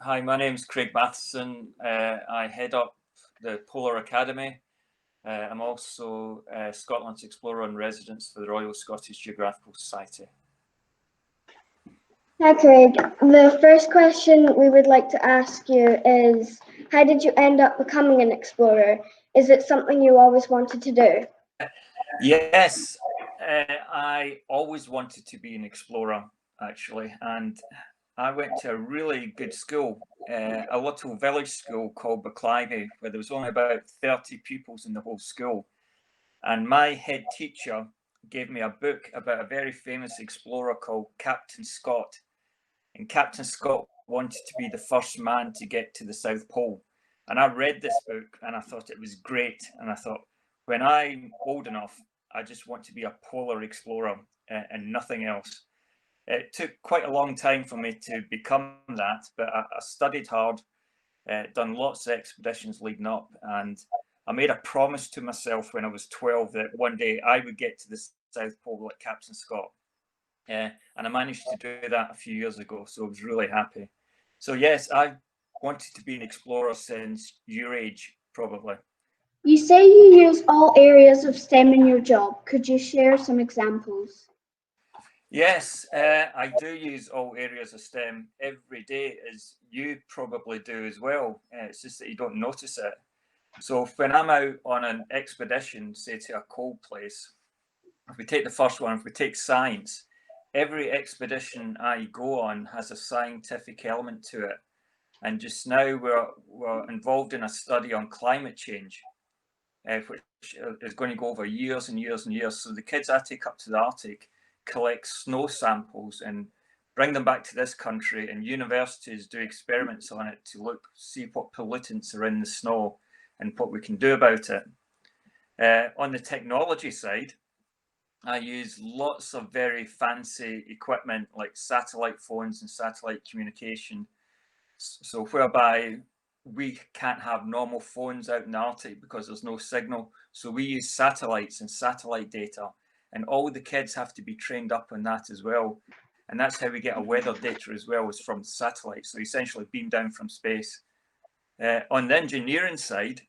Hi, my name's Craig Mathieson. I head up the Polar Academy. I'm also Scotland's Explorer in Residence for the Royal Scottish Geographical Society. Hi Craig, the first question we would like to ask you is, how did you end up becoming an explorer? Is it something you always wanted to do? Yes, I always wanted to be an explorer, actually, and I went to a really good school, a little village school called Bucclivie, where there was only about 30 pupils in the whole school. And my head teacher gave me a book about a very famous explorer called Captain Scott. And Captain Scott wanted to be the first man to get to the South Pole. And I read this book and I thought it was great. And I thought, when I'm old enough, I just want to be a polar explorer and nothing else. It took quite a long time for me to become that, but I studied hard, done lots of expeditions leading up, and I made a promise to myself when I was 12 that one day I would get to the South Pole like Captain Scott. And I managed to do that a few years ago, so I was really happy. So yes, I wanted to be an explorer since your age, probably. You say you use all areas of STEM in your job. Could you share some examples? Yes, I do use all areas of STEM every day, as you probably do as well. It's just that you don't notice it. So when I'm out on an expedition, say to a cold place, if we take the first one, if we take science, every expedition I go on has a scientific element to it. And just now we're involved in a study on climate change, which is going to go over years and years and years. So the kids I take up to the Arctic collect snow samples and bring them back to this country, and universities do experiments on it to see what pollutants are in the snow and what we can do about it. On the technology side, I use lots of very fancy equipment like satellite phones and satellite communication. So whereby we can't have normal phones out in the Arctic because there's no signal. So we use satellites and satellite data, and all the kids have to be trained up on that as well. And that's how we get our weather data as well, is from satellites. So essentially beam down from space. On the engineering side,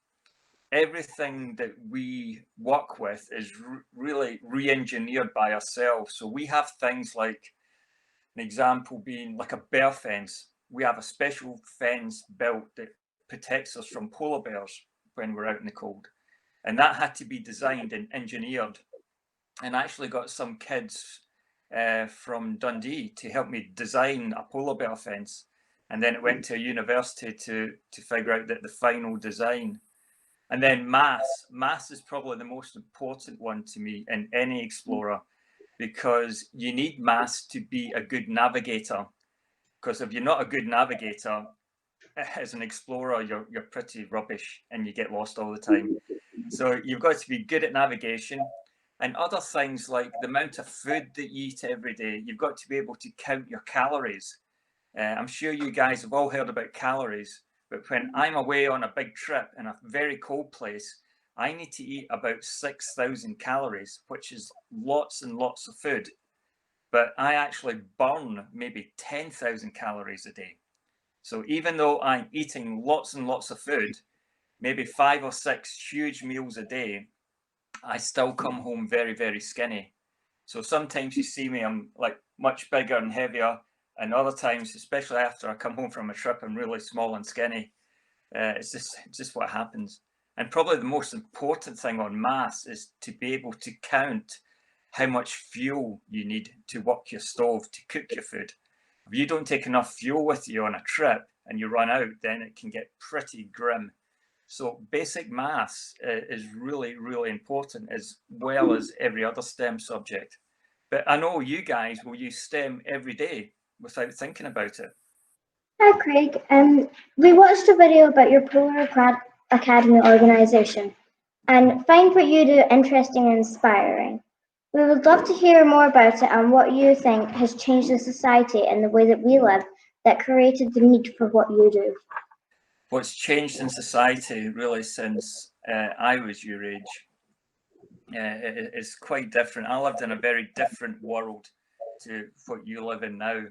everything that we work with is really re-engineered by ourselves. So we have things like, an example being like a bear fence. We have a special fence built that protects us from polar bears when we're out in the cold. And that had to be designed and engineered. And I actually got some kids from Dundee to help me design a polar bear fence. And then it went to a university to figure out that the final design. And then maths. Maths is probably the most important one to me in any explorer, because you need maths to be a good navigator. Because if you're not a good navigator, as an explorer, you're pretty rubbish and you get lost all the time. So you've got to be good at navigation, and other things like the amount of food that you eat every day. You've got to be able to count your calories. I'm sure you guys have all heard about calories, but when I'm away on a big trip in a very cold place, I need to eat about 6,000 calories, which is lots and lots of food. But I actually burn maybe 10,000 calories a day. So even though I'm eating lots and lots of food, maybe 5 or 6 huge meals a day, I still come home very, very skinny. So sometimes you see me, I'm like much bigger and heavier, and other times, especially after I come home from a trip, I'm really small and skinny. It's just what happens. And probably the most important thing on maths is to be able to count how much fuel you need to work your stove to cook your food. If you don't take enough fuel with you on a trip and you run out, then it can get pretty grim. So basic maths is really, really important, as well as every other STEM subject. But I know you guys will use STEM every day without thinking about it. Hi Craig, we watched a video about your Polar Academy organisation and find what you do interesting and inspiring. We would love to hear more about it and what you think has changed the society and the way that we live that created the need for what you do. What's changed in society really since I was your age is quite different. I lived in a very different world to what you live in now.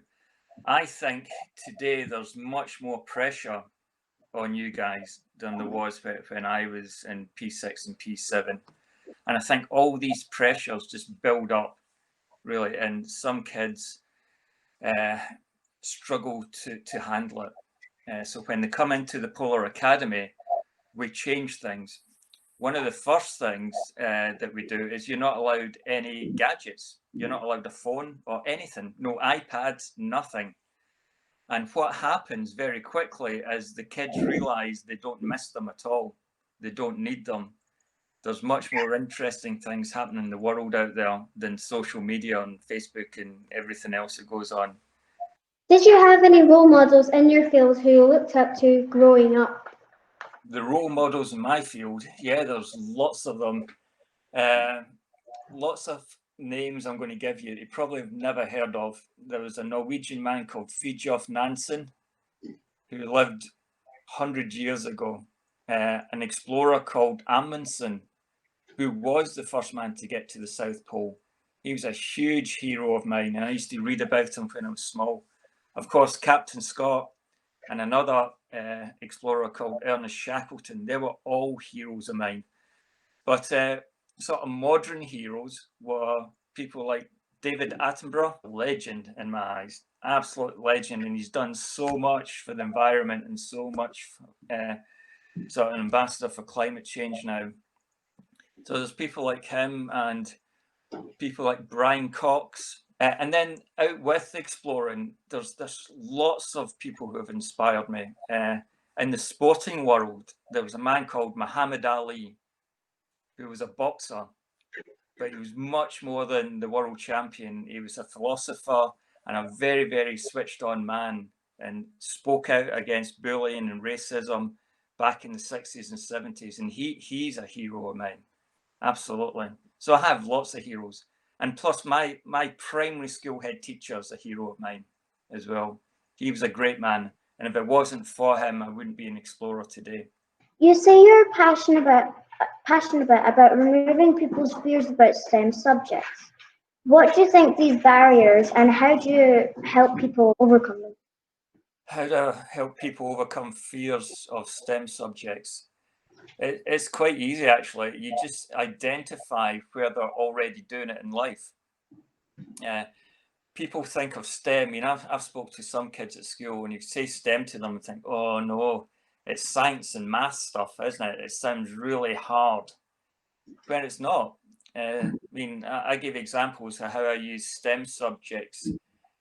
I think today there's much more pressure on you guys than there was when I was in P6 and P7. And I think all these pressures just build up, really, and some kids struggle to handle it. So when they come into the Polar Academy, we change things. One of the first things that we do is you're not allowed any gadgets. You're not allowed a phone or anything, no iPads, nothing. And what happens very quickly is the kids realize they don't miss them at all. They don't need them. There's much more interesting things happening in the world out there than social media and Facebook and everything else that goes on. Did you have any role models in your field who you looked up to growing up? The role models in my field, yeah, there's lots of them. Lots of names I'm going to give you, you probably have never heard of. There was a Norwegian man called Fridtjof Nansen who lived 100 years ago. An explorer called Amundsen, who was the first man to get to the South Pole. He was a huge hero of mine, and I used to read about him when I was small. Of course, Captain Scott and another explorer called Ernest Shackleton, they were all heroes of mine. But sort of modern heroes were people like David Attenborough, a legend in my eyes, absolute legend, and he's done so much for the environment and so much, sort of an ambassador for climate change now. So there's people like him and people like Brian Cox. And then out with exploring, there's lots of people who have inspired me. In the sporting world, there was a man called Muhammad Ali, who was a boxer, but he was much more than the world champion. He was a philosopher and a very, very switched on man, and spoke out against bullying and racism back in the 60s and 70s. And he's a hero of mine. Absolutely. So I have lots of heroes. And plus my primary school head teacher is a hero of mine as well. He was a great man. And if it wasn't for him, I wouldn't be an explorer today. You say you're passionate about removing people's fears about STEM subjects. What do you think these barriers and how do you help people overcome them? How to help people overcome fears of STEM subjects? It's quite easy, actually. You just identify where they're already doing it in life. People think of STEM. I've spoke to some kids at school, and you say STEM to them and think, oh no, it's science and math stuff, isn't it? It sounds really hard. When it's not. I give examples of how I use STEM subjects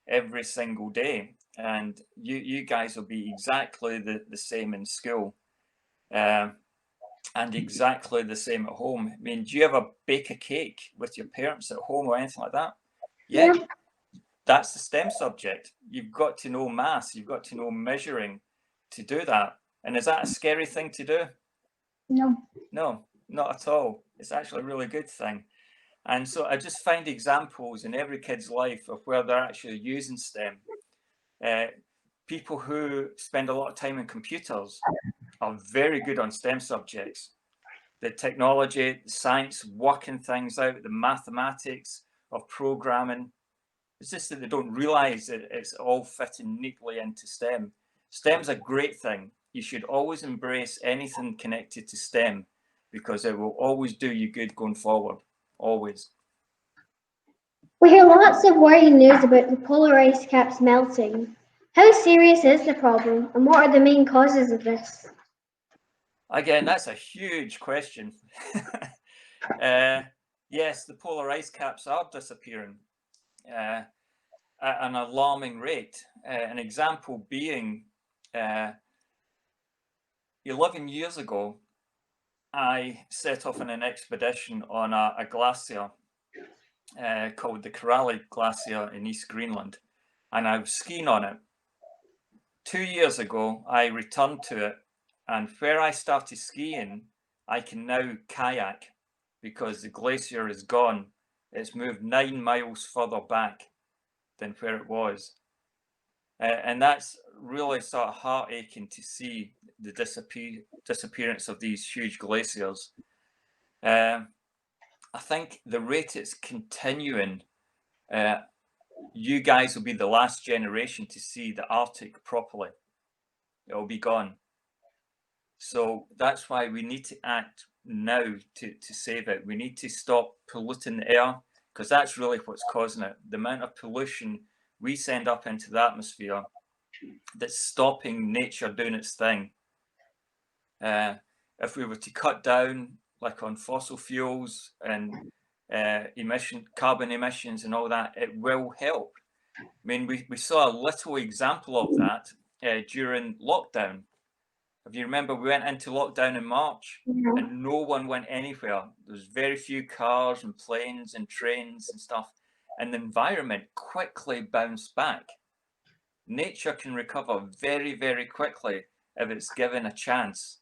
every single day, and you guys will be exactly the same in school. And exactly the same at home. Do you ever bake a cake with your parents at home or anything like that? Yeah, that's the STEM subject. You've got to know maths, you've got to know measuring to do that. And is that a scary thing to do? No. No, not at all. It's actually a really good thing. And so I just find examples in every kid's life of where they're actually using STEM. People who spend a lot of time in computers are very good on STEM subjects. The technology, the science, working things out, the mathematics of programming. It's just that they don't realize that it's all fitting neatly into STEM. STEM's a great thing. You should always embrace anything connected to STEM because it will always do you good going forward. Always. We hear lots of worrying news about the polar ice caps melting. How serious is the problem and what are the main causes of this? Again, that's a huge question. Yes, the polar ice caps are disappearing at an alarming rate. An example being 11 years ago, I set off on an expedition on a glacier called the Corrali Glacier in East Greenland, and I was skiing on it. 2 years ago, I returned to it, and where I started skiing, I can now kayak because the glacier is gone. It's moved 9 miles further back than where it was. And that's really sort of heart-aching to see the disappearance of these huge glaciers. I think the rate it's continuing you guys will be the last generation to see the Arctic properly. It'll be gone. So that's why we need to act now to save it. We need to stop polluting the air, because that's really what's causing it. The amount of pollution we send up into the atmosphere that's stopping nature doing its thing. If we were to cut down like on fossil fuels and carbon emissions and all that, it will help. I mean, we saw a little example of that during lockdown. If you remember, we went into lockdown in March and no one went anywhere. There's very few cars and planes and trains and stuff. And the environment quickly bounced back. Nature can recover very, very quickly if it's given a chance.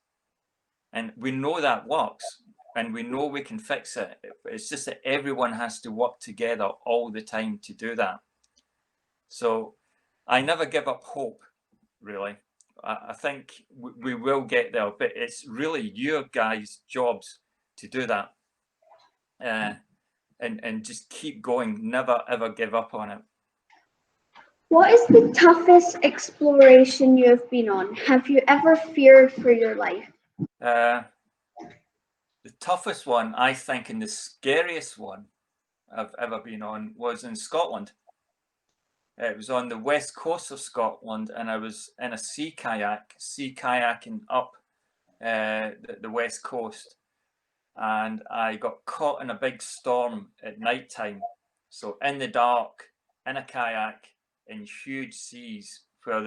And we know that works, and we know we can fix it. It's just that everyone has to work together all the time to do that. So I never give up hope, really. I think we will get there, but it's really your guys' jobs to do that. And just keep going, never ever give up on it. What is the toughest exploration you have been on? Have you ever feared for your life? The toughest one, I think, and the scariest one I've ever been on was in Scotland. It was on the west coast of Scotland, and I was in a sea kayaking up the west coast, and I got caught in a big storm at night time. So in the dark, in a kayak, in huge seas where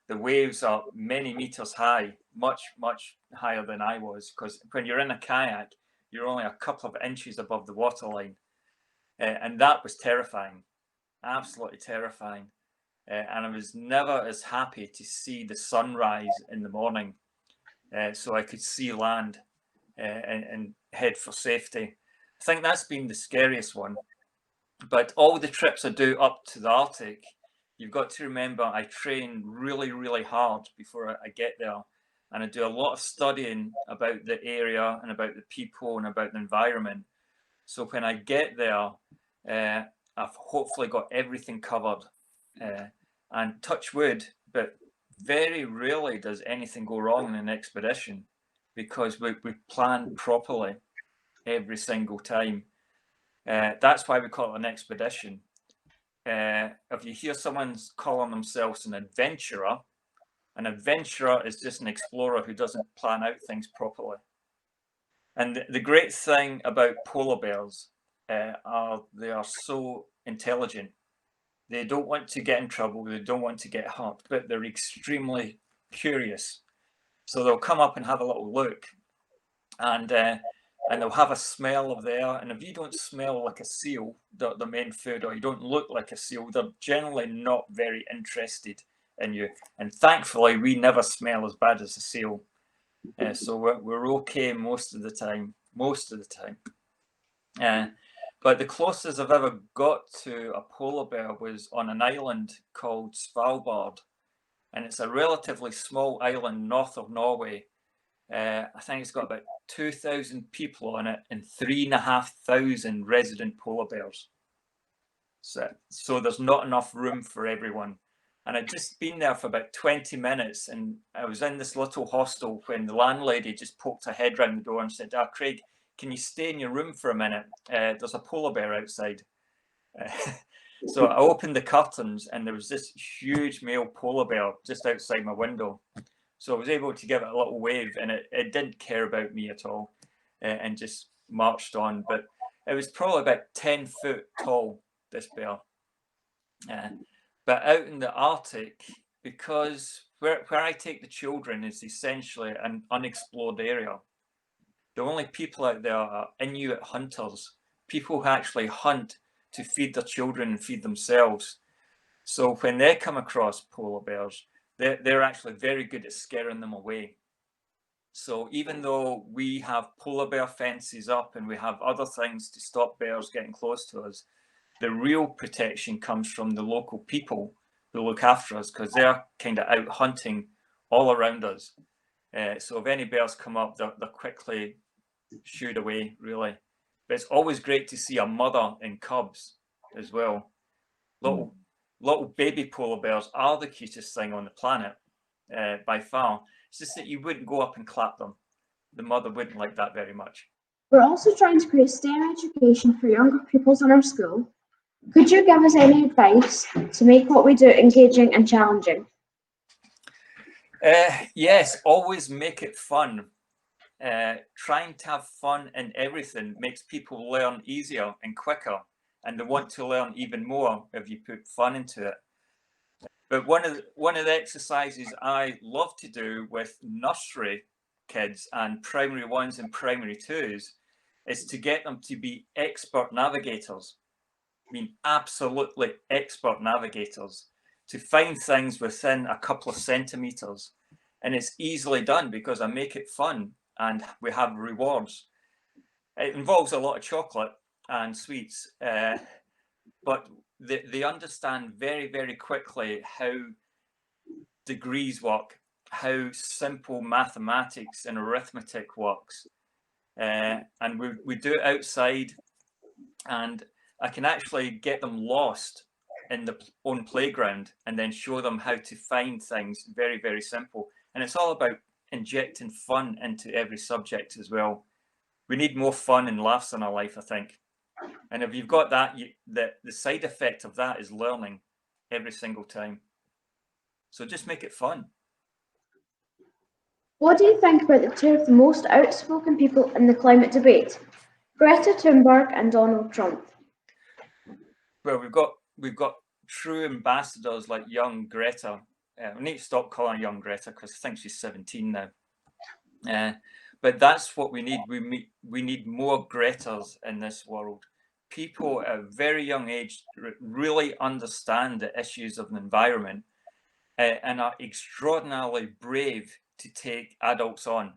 the waves are many meters high, much higher than I was, because when you're in a kayak, you're only a couple of inches above the waterline, and that was terrifying, absolutely terrifying. And I was never as happy to see the sunrise in the morning, so I could see land and head for safety. I think that's been the scariest one. But all the trips I do up to the Arctic, you've got to remember I train really, really hard before I get there. And I do a lot of studying about the area and about the people and about the environment. So when I get there, I've hopefully got everything covered. And touch wood, but very rarely does anything go wrong in an expedition, because we plan properly every single time. That's why we call it an expedition. If you hear someone's calling themselves an adventurer is just an explorer who doesn't plan out things properly. And the great thing about polar bears are they are so intelligent. They don't want to get in trouble, they don't want to get hurt, but they're extremely curious. So they'll come up and have a little look, and they'll have a smell of the air. And if you don't smell like a seal, the main food, or you don't look like a seal, they're generally not very interested in you. And thankfully, we never smell as bad as a seal. So we're okay most of the time. But the closest I've ever got to a polar bear was on an island called Svalbard. And it's a relatively small island north of Norway. I think it's got about 2,000 people on it and 3,500 resident polar bears. So there's not enough room for everyone. And I'd just been there for about 20 minutes, and I was in this little hostel when the landlady just poked her head round the door and said, Craig, can you stay in your room for a minute? There's a polar bear outside. So I opened the curtains, and there was this huge male polar bear just outside my window. So I was able to give it a little wave, and it didn't care about me at all, and just marched on. But it was probably about 10 foot tall, this bear. But out in the Arctic, because where I take the children is essentially an unexplored area. The only people out there are Inuit hunters, people who actually hunt to feed their children and feed themselves. So when they come across polar bears, they're actually very good at scaring them away. So even though we have polar bear fences up and we have other things to stop bears getting close to us, the real protection comes from the local people who look after us, because they're kind of out hunting all around us. So if any bears come up, they're quickly shooed away, really. But it's always great to see a mother and cubs as well. Little baby polar bears are the cutest thing on the planet by far. It's just that you wouldn't go up and clap them. The mother wouldn't like that very much. We're also trying to create STEM education for younger pupils in our school. Could you give us any advice to make what we do engaging and challenging? Yes, always make it fun. Trying to have fun in everything makes people learn easier and quicker, and they want to learn even more if you put fun into it. But one of the exercises I love to do with nursery kids and primary ones and primary twos is to get them to be expert navigators. I mean, absolutely expert navigators, to find things within a couple of centimeters. And it's easily done because I make it fun and we have rewards. It involves a lot of chocolate and sweets, but they understand very, very quickly how degrees work, how simple mathematics and arithmetic works. And we do it outside, and I can actually get them lost in the own playground and then show them how to find things very, very simple. And it's all about injecting fun into every subject as well. We need more fun and laughs in our life, I think. And if you've got that, the side effect of that is learning every single time. So just make it fun. What do you think about the two of the most outspoken people in the climate debate, Greta Thunberg and Donald Trump? Well, we've got true ambassadors like young Greta. We need to stop calling her young Greta because I think she's 17 now. But that's what we need. We need more Gretas in this world. People at a very young age really understand the issues of the environment and are extraordinarily brave to take adults on.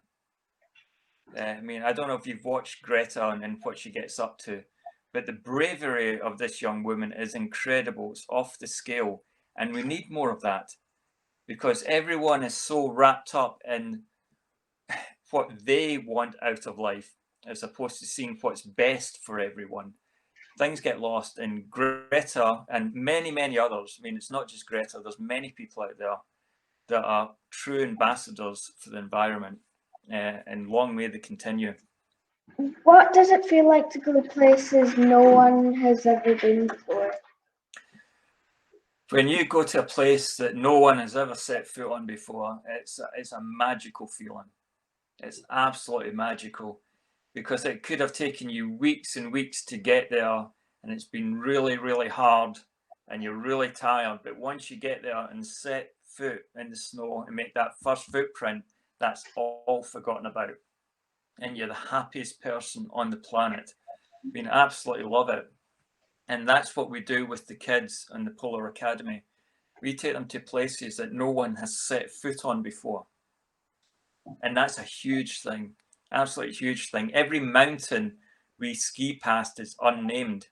I mean, I don't know if you've watched Greta and what she gets up to, but the bravery of this young woman is incredible. It's off the scale. And we need more of that because everyone is so wrapped up in what they want out of life as opposed to seeing what's best for everyone. Things get lost, and Greta and many, many others. I mean, it's not just Greta, there's many people out there that are true ambassadors for the environment, and long may they continue. What does it feel like to go places no one has ever been before? When you go to a place that no one has ever set foot on before, it's a magical feeling. It's absolutely magical because it could have taken you weeks and weeks to get there, and it's been really, really hard, and you're really tired. But once you get there and set foot in the snow and make that first footprint, that's all forgotten about. And you're the happiest person on the planet. I mean, absolutely love it. And that's what we do with the kids in the Polar Academy. We take them to places that no one has set foot on before. And that's a huge thing, absolutely huge thing. Every mountain we ski past is unnamed.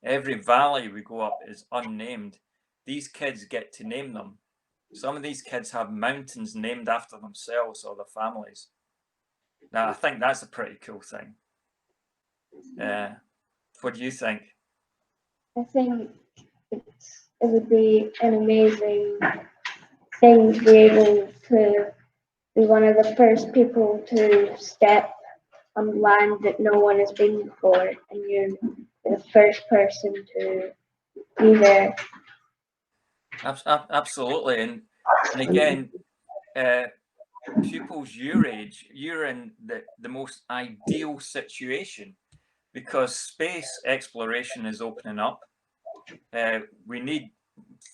Every valley we go up is unnamed. These kids get to name them. Some of these kids have mountains named after themselves or their families. Now, I think that's a pretty cool thing. What do you think? I think it would be an amazing thing to be able to be one of the first people to step on land that no one has been before, and you're the first person to be there. Absolutely. And again, pupils your age, you're in the most ideal situation because space exploration is opening up. We need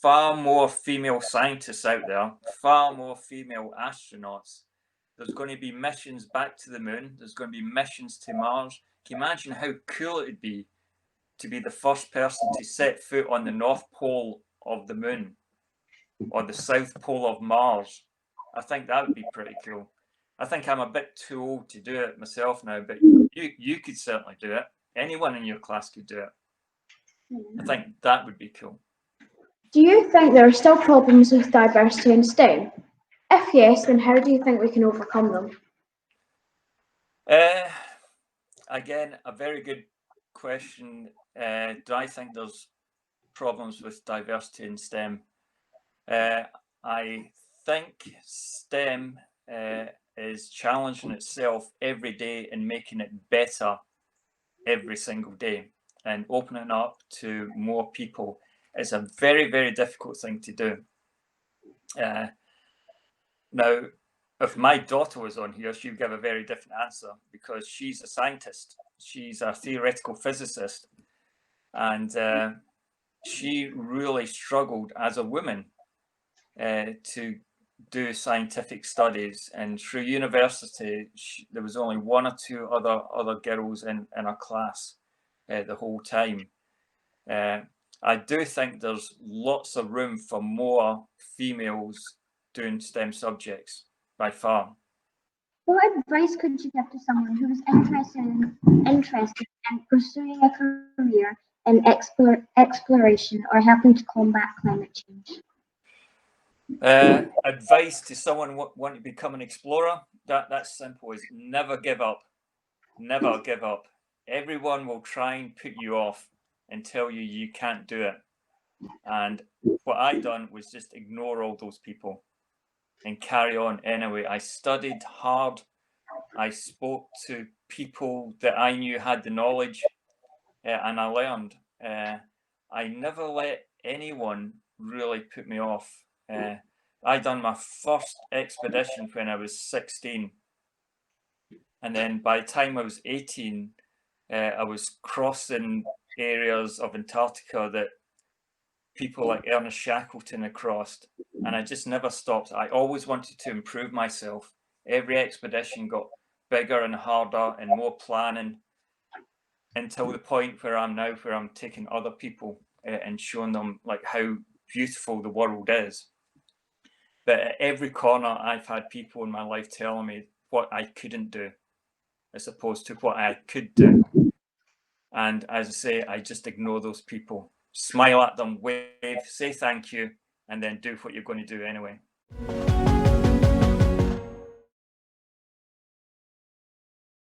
far more female scientists out there, far more female astronauts. There's going to be missions back to the moon. There's going to be missions to Mars. Can you imagine how cool it would be to be the first person to set foot on the North Pole of the moon or the South Pole of Mars? I think that would be pretty cool. I think I'm a bit too old to do it myself now, but you could certainly do it. Anyone in your class could do it. I think that would be cool. Do you think there are still problems with diversity in STEM? If yes, then how do you think we can overcome them? Again, a very good question. Do I think there's problems with diversity in STEM. I think STEM is challenging itself every day and making it better every single day, and opening up to more people is a very, very difficult thing to do. Now, if my daughter was on here, she would give a very different answer, because she's a scientist. She's a theoretical physicist, and she really struggled as a woman to do scientific studies. And through university, there was only one or two other girls in her class the whole time. I do think there's lots of room for more females doing STEM subjects, by far. What advice could you give to someone who is interested in pursuing a career in exploration or helping to combat climate change? Advice to someone wanting to become an explorer, that's simple, is never give up. Never give up. Everyone will try and put you off and tell you you can't do it. And what I done was just ignore all those people and carry on anyway. I studied hard. I spoke to people that I knew had the knowledge, and I learned. I never let anyone really put me off. I done my first expedition when I was 16. And then by the time I was 18, I was crossing areas of Antarctica that people like Ernest Shackleton had crossed. And I just never stopped. I always wanted to improve myself. Every expedition got bigger and harder and more planning, until the point where I'm now, where I'm taking other people and showing them like how beautiful the world is. But at every corner, I've had people in my life telling me what I couldn't do, as opposed to what I could do. And as I say, I just ignore those people, smile at them, wave, say thank you, and then do what you're going to do anyway.